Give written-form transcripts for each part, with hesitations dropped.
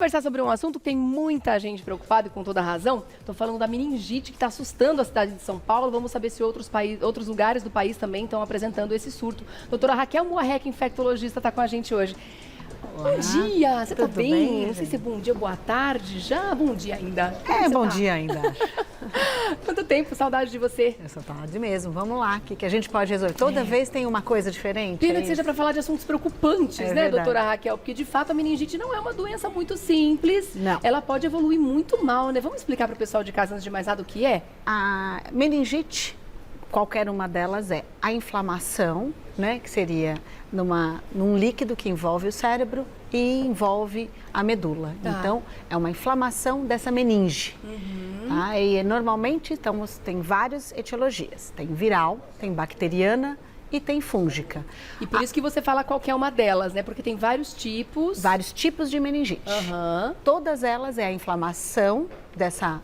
Conversar sobre um assunto que tem muita gente preocupada e com toda razão. Estou falando da meningite que está assustando a cidade de São Paulo. Vamos saber se outros lugares do país também estão apresentando esse surto. Doutora Raquel Moarec, infectologista, está com a gente hoje. Olá, bom dia, você está bem? bem? Não sei se é bom dia, boa tarde, já bom dia ainda. Bom dia ainda. Quanto tempo, saudade de você. Essa tarde mesmo, vamos lá, o que a gente pode resolver? Toda vez tem uma coisa diferente. Pena que seja para falar de assuntos preocupantes, né, verdade. doutora Raquel? Porque, de fato, a meningite não é uma doença muito simples. Não. Ela pode evoluir muito mal, né? Vamos explicar para o pessoal de casa, antes de mais nada, o que é? A meningite, qualquer uma delas é a inflamação, né, que seria num líquido que envolve o cérebro e envolve a medula. Tá. Então, é uma inflamação dessa meninge. Tá? E normalmente tem várias etiologias. Tem viral, tem bacteriana e tem fúngica. E por isso que você fala qualquer uma delas, né? Porque tem vários tipos. Vários tipos de meningite. Aham. Todas elas é a inflamação dessa,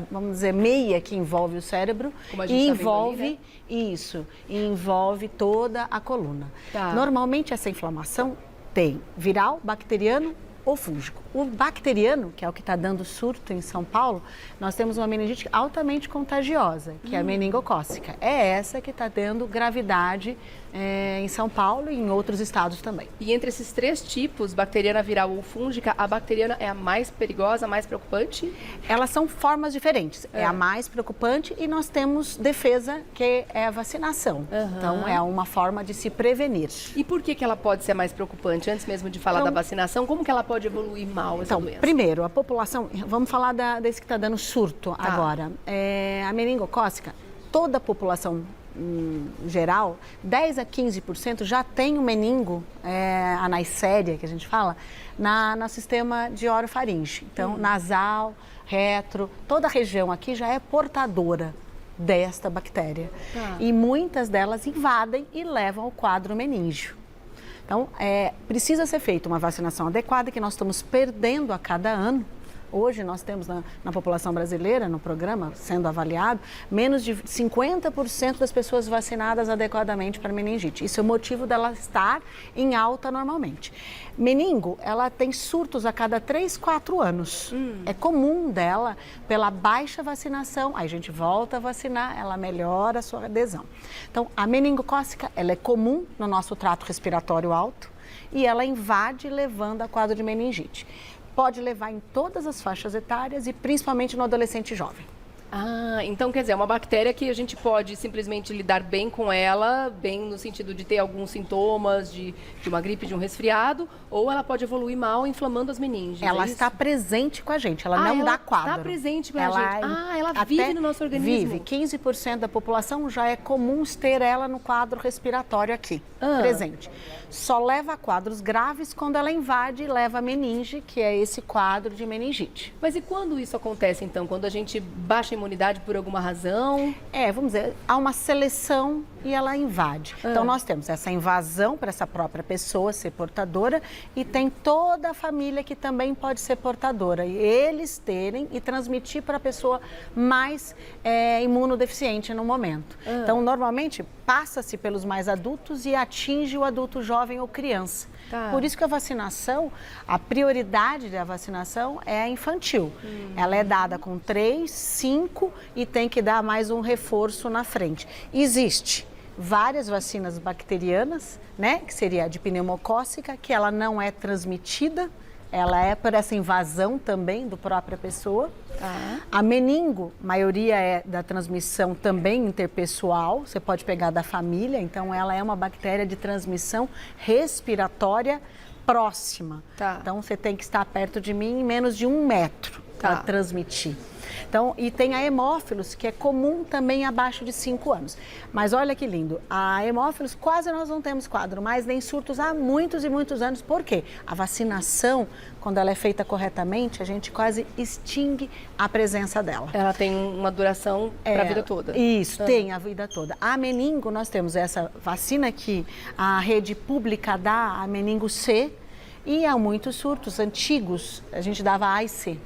vamos dizer, meia que envolve o cérebro Como a gente e tá vendo envolve ali, né? isso, e envolve toda a coluna. Tá. Normalmente essa inflamação tem viral, bacteriano ou fúngico. O bacteriano, que é o que está dando surto em São Paulo, nós temos uma meningite altamente contagiosa, que é a meningocócica. É essa que está tendo gravidade em São Paulo e em outros estados também. E entre esses três tipos, bacteriana, viral ou fúngica, a bacteriana é a mais perigosa, a mais preocupante? Elas são formas diferentes. É a mais preocupante e nós temos defesa, que é a vacinação. Aham. Então, é uma forma de se prevenir. E por que ela pode ser mais preocupante? Antes mesmo de falar da vacinação, como que ela pode evoluir mal essa Então, doença? primeiro, a população, vamos falar desse que está dando surto agora. A meningocócica, toda a população geral, 10 a 15% já tem o meningo, a naicéria, que a gente fala, no sistema de orofaringe. Então, nasal, retro, toda a região aqui já é portadora desta bactéria. Tá. E muitas delas invadem e levam ao quadro meníngeo. Então, precisa ser feita uma vacinação adequada, que nós estamos perdendo a cada ano. Hoje nós temos na população brasileira, no programa, sendo avaliado, menos de 50% das pessoas vacinadas adequadamente para meningite. Isso é o motivo dela estar em alta normalmente. Meningo, ela tem surtos a cada 3, 4 anos. É comum dela, pela baixa vacinação, aí a gente volta a vacinar, ela melhora a sua adesão. Então, a meningocócica, ela é comum no nosso trato respiratório alto e ela invade levando a quadro de meningite. Pode levar em todas as faixas etárias e principalmente no adolescente jovem. Ah, então quer dizer, é uma bactéria que a gente pode simplesmente lidar bem com ela, bem no sentido de ter alguns sintomas de uma gripe, de um resfriado, ou ela pode evoluir mal inflamando as meninges. Ela é isso? está presente com a gente, ela não dá quadro. Ela está presente com a gente. Ela até vive no nosso organismo. Vive. 15% da população já é comum ter ela no quadro respiratório aqui, presente. Só leva a quadros graves quando ela invade e leva a meninge, que é esse quadro de meningite. Mas e quando isso acontece, então? Quando a gente baixa a imunidade por alguma razão? Vamos dizer, há uma seleção e ela invade. Então, nós temos essa invasão para essa própria pessoa ser portadora e tem toda a família que também pode ser portadora. E eles terem e transmitir para a pessoa mais imunodeficiente no momento. Então, normalmente, passa-se pelos mais adultos e atinge o adulto jovem ou criança. Tá. Por isso que a vacinação, a prioridade da vacinação é a infantil. Ela é dada com 3, 5 e tem que dar mais um reforço na frente. Existe várias vacinas bacterianas, né, que seria a de pneumocócica, que ela não é transmitida, ela é por essa invasão também do própria pessoa. A meningo, maioria é da transmissão também interpessoal, você pode pegar da família, então ela é uma bactéria de transmissão respiratória próxima. Tá. Então você tem que estar perto de mim em menos de 1 metro para transmitir. Então, e tem a hemófilos, que é comum também abaixo de 5 anos. Mas olha que lindo, a hemófilos quase nós não temos quadro, mas nem surtos há muitos e muitos anos. Por quê? A vacinação, quando ela é feita corretamente, a gente quase extingue a presença dela. Ela tem uma duração para a vida toda. Isso, tem a vida toda. A meningo, nós temos essa vacina que a rede pública dá, a meningo C, e há muitos surtos antigos, a gente dava A e C.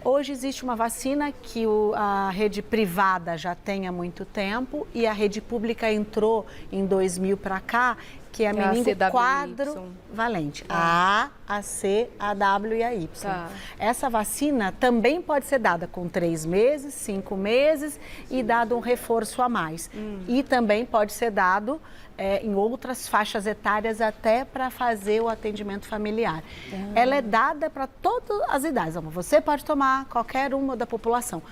Hoje existe uma vacina que a rede privada já tem há muito tempo e a rede pública entrou em 2000 para cá que é a meningo quadrivalente. A, C, A, W e a Y. Tá. Essa vacina também pode ser dada com 3 meses, 5 meses e dado um reforço a mais. E também pode ser dado em outras faixas etárias até para fazer o atendimento familiar. Ela é dada para todas as idades. Você pode tomar qualquer uma da população.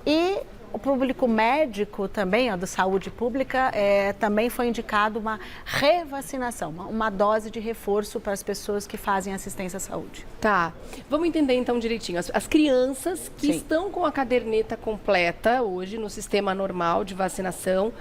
E o público médico também, da saúde pública, também foi indicado uma revacinação, uma dose de reforço para as pessoas que fazem assistência à saúde. Tá. Vamos entender então direitinho. As crianças que estão com a caderneta completa hoje no sistema normal de vacinação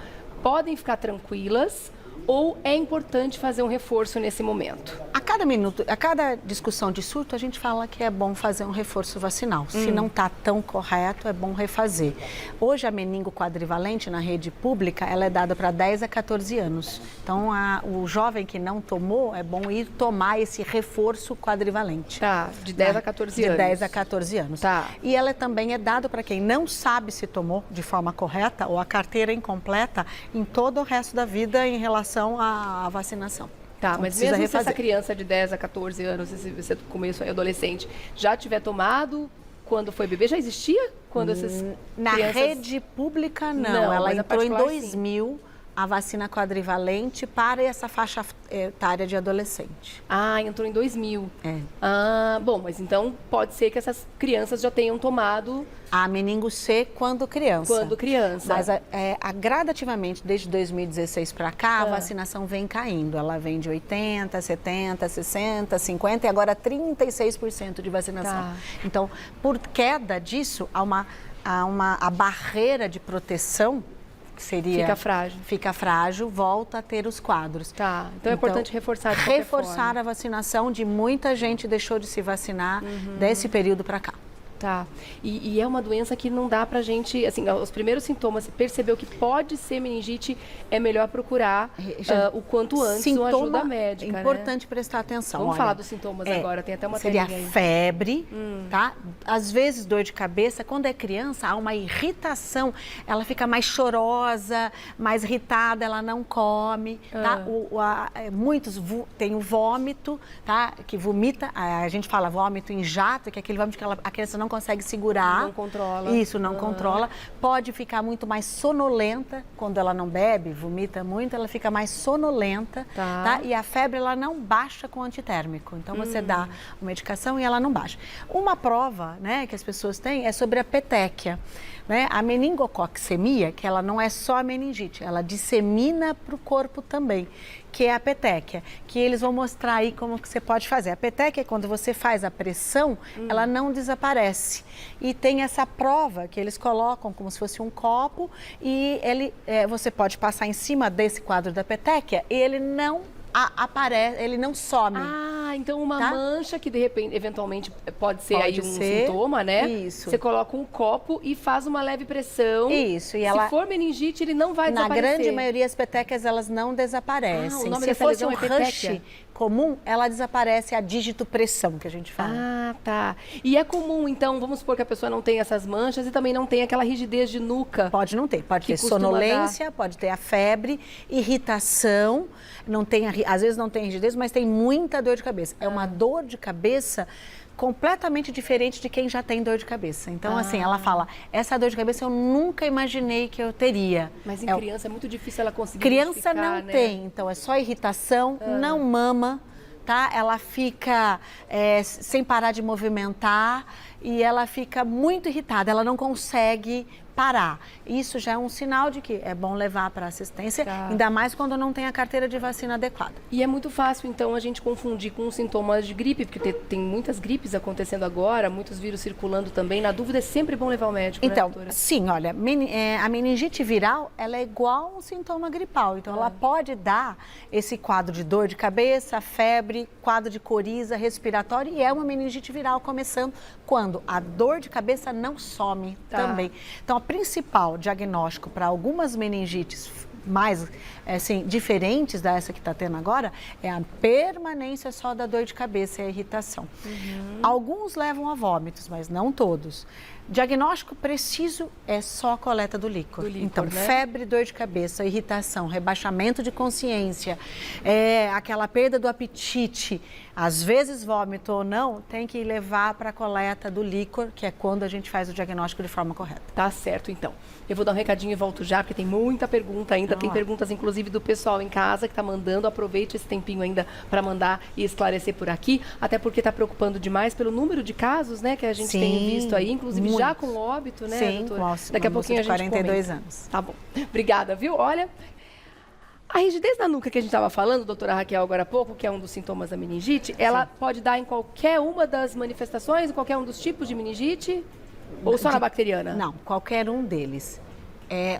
podem ficar tranquilas ou é importante fazer um reforço nesse momento? A cada discussão de surto, a gente fala que é bom fazer um reforço vacinal. Se não está tão correto, é bom refazer. Hoje, a meningo quadrivalente na rede pública, ela é dada para 10 a 14 anos. Então, o jovem que não tomou, é bom ir tomar esse reforço quadrivalente. Tá, de 10 a 14 anos. De 10 a 14 anos. Tá. E ela também é dada para quem não sabe se tomou de forma correta ou a carteira incompleta em todo o resto da vida em relação à vacinação. Tá, então, mas mesmo se essa criança de 10 a 14 anos, se você começou aí adolescente, já tiver tomado quando foi bebê, já existia? Quando essas Na crianças... rede pública, não. Ela entrou em 2000, a vacina quadrivalente para essa faixa etária de adolescente. Ah, entrou em 2000. É. Ah, bom, mas então pode ser que essas crianças já tenham tomado... A meningo C quando criança. Quando criança. Mas gradativamente, desde 2016 para cá, a vacinação vem caindo. Ela vem de 80%, 70%, 60%, 50% e agora 36% de vacinação. Tá. Então, por queda disso, a barreira de proteção, que seria... Fica frágil, volta a ter os quadros. Tá, então é importante reforçar de qualquer forma. A vacinação de muita gente deixou de se vacinar desse período para cá. Tá. E é uma doença que não dá pra gente, assim, os primeiros sintomas, você percebeu que pode ser meningite, é melhor procurar o quanto antes uma ajuda médica, importante prestar atenção. Vamos falar dos sintomas agora, tem até uma seria telinha aí. Febre, tá? Às vezes dor de cabeça, quando é criança há uma irritação, ela fica mais chorosa, mais irritada, ela não come, tá? Muitos têm o vômito, tá? Que vomita, a gente fala vômito em jato, que é aquele vômito que a criança não consegue segurar. Não controla. Isso, não controla. Pode ficar muito mais sonolenta quando ela não bebe, vomita muito, ela fica mais sonolenta, tá? E a febre, ela não baixa com antitérmico. Então, você dá a medicação e ela não baixa. Uma prova, né, que as pessoas têm é sobre a petéquia. Né? A meningococcemia, que ela não é só a meningite, ela dissemina para o corpo também, que é a petéquia, que eles vão mostrar aí como que você pode fazer. A petéquia, quando você faz a pressão, ela não desaparece. E tem essa prova que eles colocam como se fosse um copo e você pode passar em cima desse quadro da petéquia e ele não aparece, ele não some. Ah, então uma mancha que de repente, eventualmente, pode ser aí um sintoma, né? Isso. Você coloca um copo e faz uma leve pressão. Isso. E se for meningite, ele não vai desaparecer. Na grande maioria, as petéquias, elas não desaparecem. O nome Se fosse um petéquia rush comum, ela desaparece a dígito pressão, que a gente fala. Ah, tá. E é comum, então, vamos supor que a pessoa não tem essas manchas e também não tem aquela rigidez de nuca. Pode não ter. Pode ter sonolência, pode ter a febre, irritação, às vezes não tem rigidez, mas tem muita dor de cabeça. É uma dor de cabeça completamente diferente de quem já tem dor de cabeça. Então, assim, ela fala, essa dor de cabeça eu nunca imaginei que eu teria. Mas em criança é muito difícil ela conseguir Criança não tem, então é só irritação, não mama, tá? Ela fica sem parar de movimentar e ela fica muito irritada, ela não consegue parar. Isso já é um sinal de que é bom levar para assistência, ainda mais quando não tem a carteira de vacina adequada. E é muito fácil, então, a gente confundir com sintomas de gripe, porque tem muitas gripes acontecendo agora, muitos vírus circulando também. Na dúvida, é sempre bom levar ao médico, então, né, doutora? Sim, olha, a meningite viral, ela é igual a um sintoma gripal. Então, ela pode dar esse quadro de dor de cabeça, febre, quadro de coriza respiratória, e é uma meningite viral começando quando a dor de cabeça não some também. Então, o principal diagnóstico para algumas meningites mais assim, diferentes dessa que está tendo agora é a permanência só da dor de cabeça e a irritação. Alguns levam a vômitos, mas não todos. Diagnóstico preciso é só a coleta do líquor. Então, né? febre, dor de cabeça, irritação, rebaixamento de consciência, aquela perda do apetite, às vezes vômito ou não, tem que levar para a coleta do líquor, que é quando a gente faz o diagnóstico de forma correta. Tá certo, então. Eu vou dar um recadinho e volto já, porque tem muita pergunta ainda. Tem perguntas, inclusive, do pessoal em casa que está mandando. Aproveite esse tempinho ainda para mandar e esclarecer por aqui. Até porque está preocupando demais pelo número de casos, né, que a gente tem visto aí. Inclusive, já com óbito, né, sim, doutora? Daqui a pouquinho a gente 42 anos. Tá bom. Obrigada, viu? Olha, a rigidez na nuca que a gente estava falando, doutora Raquel, agora há pouco, que é um dos sintomas da meningite, ela pode dar em qualquer uma das manifestações, em qualquer um dos tipos de meningite? Ou só na bacteriana? Não, qualquer um deles.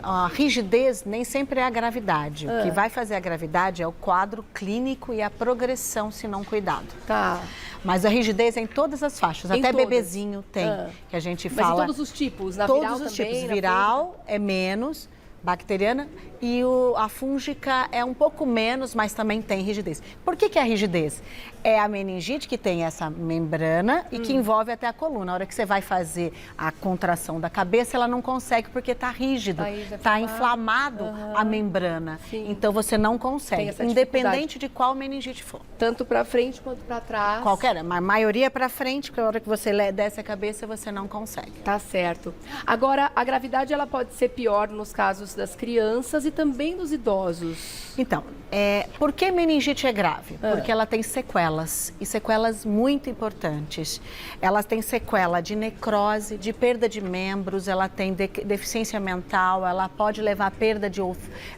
A rigidez nem sempre é a gravidade. O que vai fazer a gravidade é o quadro clínico e a progressão, se não cuidado. Tá. Mas a rigidez é em todas as faixas, até todas? bebezinho tem, que a gente fala. Mas em todos os tipos? Na todos viral os também? tipos. Viral é menos, bacteriana, e a fúngica é um pouco menos, mas também tem rigidez. Por que é a rigidez? É a meningite que tem essa membrana e que envolve até a coluna. Na hora que você vai fazer a contração da cabeça, ela não consegue porque está rígido, está inflamado a membrana. Sim. Então você não consegue, independente de qual meningite for. Tanto para frente quanto para trás. Qualquer, mas a maioria para frente, porque na hora que você desce a cabeça, você não consegue. Tá certo. Agora, a gravidade ela pode ser pior nos casos das crianças e também dos idosos. Então, por que meningite é grave? Porque ela tem sequelas, e sequelas muito importantes. Ela tem sequela de necrose, de perda de membros, ela tem deficiência mental, ela pode levar a perda de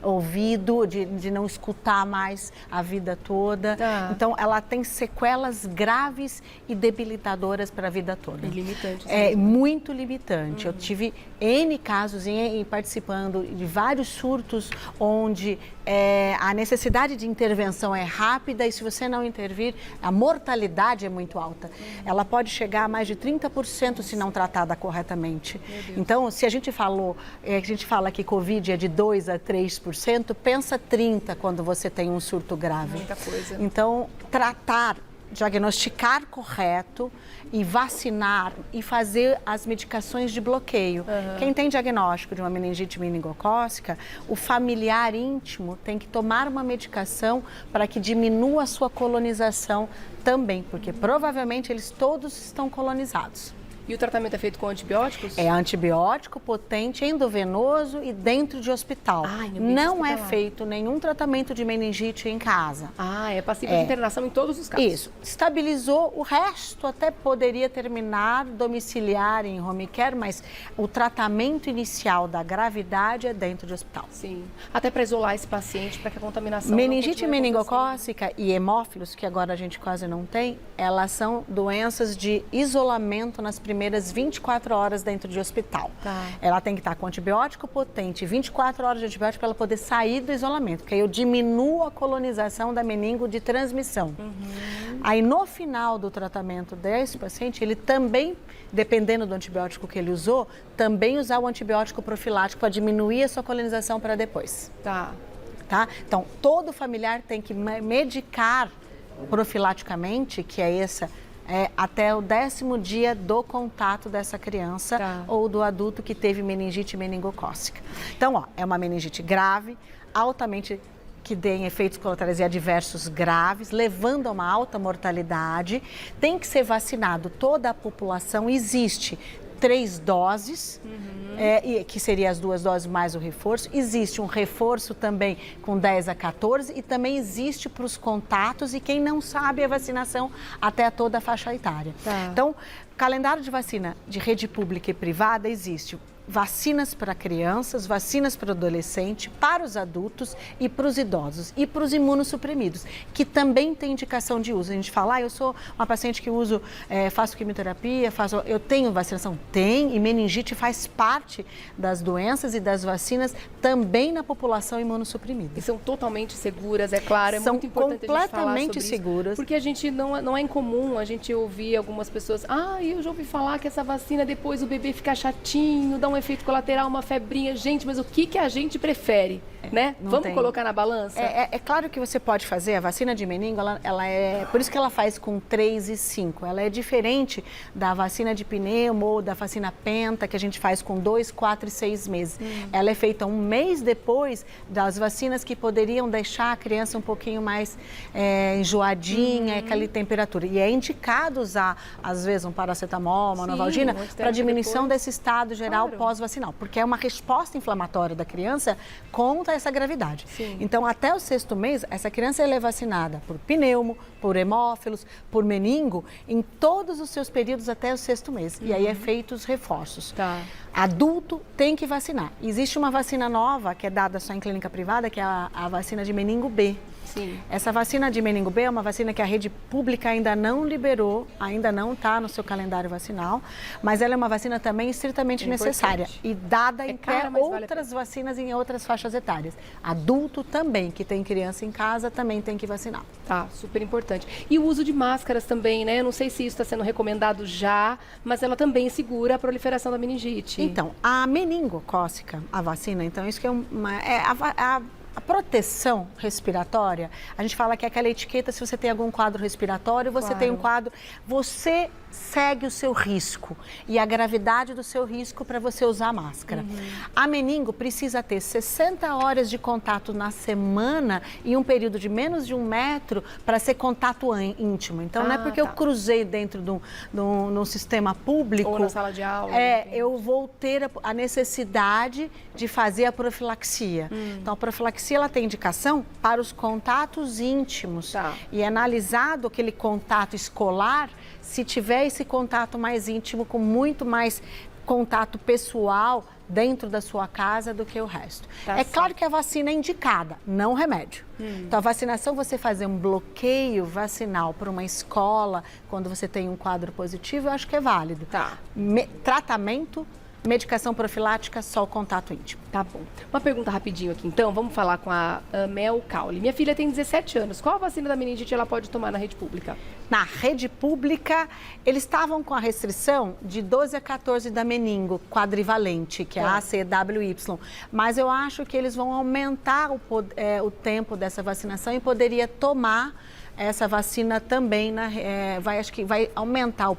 ouvido, de não escutar mais a vida toda. Tá. Então, ela tem sequelas graves e debilitadoras para a vida toda. E limitantes. É muito limitante. Eu tive N casos participando de vários surtos onde a necessidade de intervenção é rápida e se você não intervir, a mortalidade é muito alta. Ela pode chegar a mais de 30% se não tratada corretamente. Então, se a gente fala que Covid é de 2% a 3%, pensa 30% quando você tem um surto grave. Muita coisa. Então, diagnosticar correto e vacinar e fazer as medicações de bloqueio. Quem tem diagnóstico de uma meningite meningocócica, o familiar íntimo tem que tomar uma medicação para que diminua a sua colonização também, porque provavelmente eles todos estão colonizados. E o tratamento é feito com antibióticos? É antibiótico, potente, endovenoso e dentro de hospital. Não é feito nenhum tratamento de meningite em casa. É passível de internação em todos os casos. Isso. Estabilizou, o resto até poderia terminar domiciliar em home care, mas o tratamento inicial da gravidade é dentro de hospital. Sim. Até para isolar esse paciente, para que a contaminação meningite meningocócica e hemófilos, que agora a gente quase não tem, elas são doenças de isolamento nas primeiras 24 horas dentro de hospital. Ela tem que estar com antibiótico potente, 24 horas de antibiótico para ela poder sair do isolamento, porque aí eu diminuo a colonização da meningo de transmissão. Aí no final do tratamento desse paciente, ele também, dependendo do antibiótico que ele usou, também usar o antibiótico profilático para diminuir a sua colonização para depois. Tá? Então, todo familiar tem que medicar profilaticamente, que é essa até o 10º dia do contato dessa criança ou do adulto que teve meningite meningocócica. Então, é uma meningite grave, altamente que tem efeitos colaterais e adversos graves, levando a uma alta mortalidade. Tem que ser vacinado toda a população. Existe 3 doses, que seriam as 2 doses mais o reforço. Existe um reforço também com 10 a 14 e também existe para os contatos e quem não sabe a vacinação até toda a faixa etária. Então, calendário de vacina de rede pública e privada existe. Vacinas para crianças, vacinas para adolescente, para os adultos e para os idosos e para os imunossuprimidos, que também tem indicação de uso. A gente fala, eu sou uma paciente que uso, faço quimioterapia, eu tenho vacinação? Tem, e meningite faz parte das doenças e das vacinas também na população imunossuprimida. E são totalmente seguras, é claro, é muito importante a gente falar sobre isso, completamente seguras. Porque a gente não é incomum a gente ouvir algumas pessoas, aí eu já ouvi falar que essa vacina depois o bebê fica chatinho, dá um efeito colateral, uma febrinha. Gente, mas o que a gente prefere, né? Vamos colocar na balança? É claro que você pode fazer, a vacina de meningo, ela é, por isso que ela faz com 3 e 5. Ela é diferente da vacina de pneumo ou da vacina penta, que a gente faz com 2, 4 e 6 meses. Ela é feita um mês depois das vacinas que poderiam deixar a criança um pouquinho mais enjoadinha, aquela temperatura. E é indicado usar, às vezes, um paracetamol, uma novalgina, para diminuição desse estado geral pós-vacinal, porque é uma resposta inflamatória da criança contra essa gravidade. Sim. Então, até o 6º mês, essa criança ela é vacinada por pneumo, por hemófilos, por meningo, em todos os seus períodos até o 6º mês. E aí é feito os reforços. Tá. Adulto tem que vacinar. Existe uma vacina nova que é dada só em clínica privada, que é a vacina de meningo B. Sim. Essa vacina de meningo B é uma vacina que a rede pública ainda não liberou, ainda não está no seu calendário vacinal, mas ela é uma vacina também estritamente necessária e dada em outras vacinas em outras faixas etárias. Adulto também, que tem criança em casa, também tem que vacinar. Tá, super importante. E o uso de máscaras também, né? Eu não sei se isso está sendo recomendado já, mas ela também segura a proliferação da meningite. Então, a meningocócica, a vacina, então isso que é a proteção respiratória, a gente fala que é aquela etiqueta se você tem algum quadro respiratório, você tem um quadro, você segue o seu risco e a gravidade do seu risco para você usar a máscara. A meningo precisa ter 60 horas de contato na semana e um período de menos de 1 metro para ser contato íntimo. Então, não é porque eu cruzei dentro de um sistema público... Ou na sala de aula. Eu vou ter a necessidade de fazer a profilaxia. Então, a profilaxia ela tem indicação para os contatos íntimos. Tá. E é analisado aquele contato escolar se tiver esse contato mais íntimo, com muito mais contato pessoal dentro da sua casa do que o resto. Claro que a vacina é indicada, não remédio. Então, a vacinação, você fazer um bloqueio vacinal para uma escola, quando você tem um quadro positivo, eu acho que é válido. Tá. Tratamento, medicação profilática, só o contato íntimo. Tá bom. Uma pergunta rapidinho aqui, então. Vamos falar com a Mel Caule. Minha filha tem 17 anos. Qual vacina da meningite ela pode tomar na rede pública? Na rede pública, eles estavam com a restrição de 12 a 14 da meningo quadrivalente, que é a ACWY. Mas eu acho que eles vão aumentar o tempo dessa vacinação e poderia tomar essa vacina também, acho que vai aumentar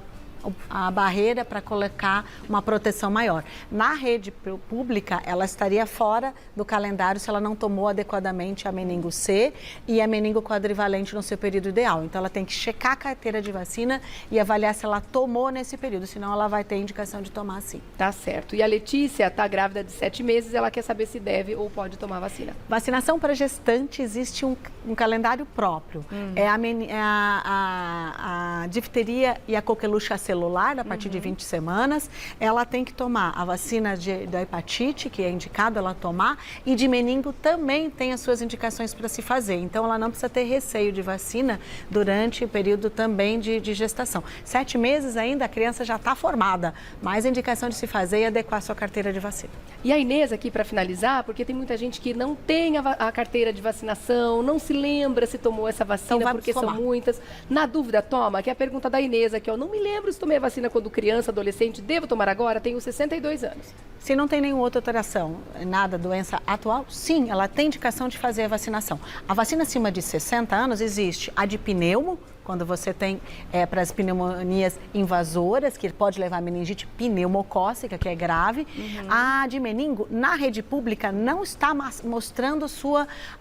a barreira para colocar uma proteção maior. Na rede pública, ela estaria fora do calendário se ela não tomou adequadamente a meningo C e a meningo quadrivalente no seu período ideal. Então, ela tem que checar a carteira de vacina e avaliar se ela tomou nesse período, senão ela vai ter indicação de tomar sim. Tá certo. E a Letícia está grávida de 7 meses, ela quer saber se deve ou pode tomar vacina. Vacinação para gestante, existe um calendário próprio. É a difteria e a coqueluche celular, a partir de 20 semanas, ela tem que tomar a vacina da hepatite, que é indicado ela tomar, e de meningo também tem as suas indicações para se fazer. Então, ela não precisa ter receio de vacina durante o período também de gestação. 7 meses ainda, a criança já está formada, mas a indicação de se fazer e adequar a sua carteira de vacina. E a Inês aqui, para finalizar, porque tem muita gente que não tem a carteira de vacinação, não se lembra se tomou essa vacina, então, porque são muitas. Na dúvida, toma, que é a pergunta da Inês aqui, ó, não me lembro se tomei a vacina quando criança, adolescente, devo tomar agora? Tenho 62 anos. Se não tem nenhuma outra alteração, nada, doença atual, sim, ela tem indicação de fazer a vacinação. A vacina acima de 60 anos existe a de pneumo, quando você tem para as pneumonias invasoras, que pode levar a meningite pneumocócica, que é grave. A de meningo, na rede pública, não está mostrando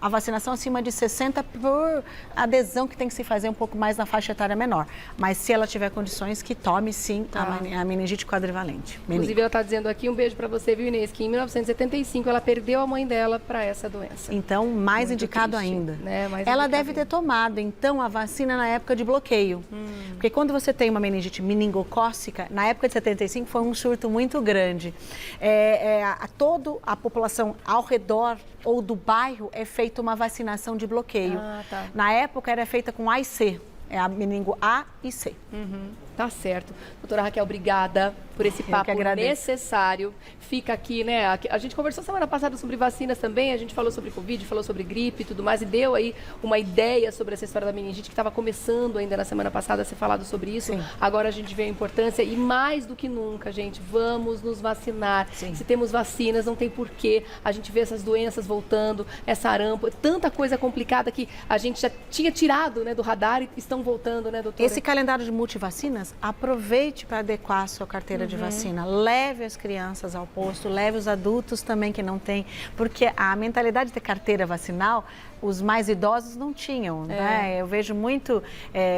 a vacinação acima de 60 por adesão que tem que se fazer um pouco mais na faixa etária menor. Mas se ela tiver condições, que tome sim a meningite quadrivalente. Inclusive, ela está dizendo aqui, um beijo para você, viu, Inês, que em 1975 ela perdeu a mãe dela para essa doença. Então, mais muito indicado triste, ainda. Né? Ela deve ter tomado, então, a vacina na época de bloqueio. Porque quando você tem uma meningite meningocócica, na época de 75 foi um surto muito grande. Toda a população ao redor ou do bairro é feita uma vacinação de bloqueio. Na época era feita com A e C. É a meningo A e C. Tá certo. Doutora Raquel, obrigada por esse papo necessário. Fica aqui, né? A gente conversou semana passada sobre vacinas também, a gente falou sobre Covid, falou sobre gripe e tudo mais, e deu aí uma ideia sobre essa história da meningite, que estava começando ainda na semana passada a ser falado sobre isso. Sim. Agora a gente vê a importância e mais do que nunca, gente, vamos nos vacinar. Sim. Se temos vacinas, não tem porquê a gente ver essas doenças voltando, essa sarampo, tanta coisa complicada que a gente já tinha tirado, né, do radar e estão voltando, né, doutora? Esse calendário de multivacinas, aproveite para adequar a sua carteira de vacina. Leve as crianças ao posto, leve os adultos também que não têm, porque a mentalidade de ter carteira vacinal, os mais idosos não tinham, né? Eu vejo muito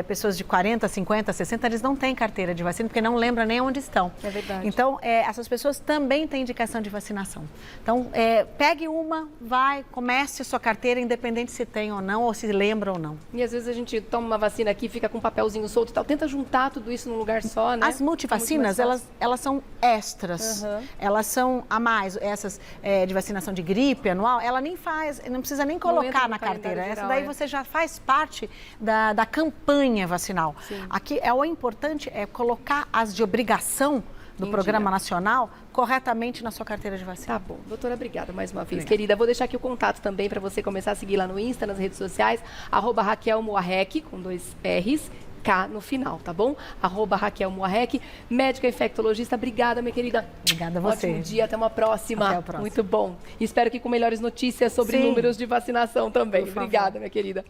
pessoas de 40, 50, 60, eles não têm carteira de vacina, porque não lembram nem onde estão. É verdade. Então, essas pessoas também têm indicação de vacinação. Então, pegue uma, vai, comece a sua carteira, independente se tem ou não, ou se lembra ou não. E às vezes a gente toma uma vacina aqui, fica com um papelzinho solto e tal, tenta juntar tudo isso num lugar só, né? As multivacinas, elas são extras, elas são a mais. Essas de vacinação de gripe anual, ela nem faz, não precisa nem colocar na carteira. Essa daí você já faz parte da campanha vacinal. Sim. Aqui o importante é colocar as de obrigação do Programa Nacional corretamente na sua carteira de vacina. Tá bom. Doutora, obrigada mais uma vez, querida. Vou deixar aqui o contato também para você começar a seguir lá no Insta, nas redes sociais, @RaquelMoarec, com 2 R's, K no final, tá bom? @RaquelMoarec, médica infectologista. Obrigada, minha querida. Obrigada a você. Ótimo dia, até uma próxima. Até a próxima. Muito bom. Espero que com melhores notícias sobre números de vacinação também. Obrigada, minha querida.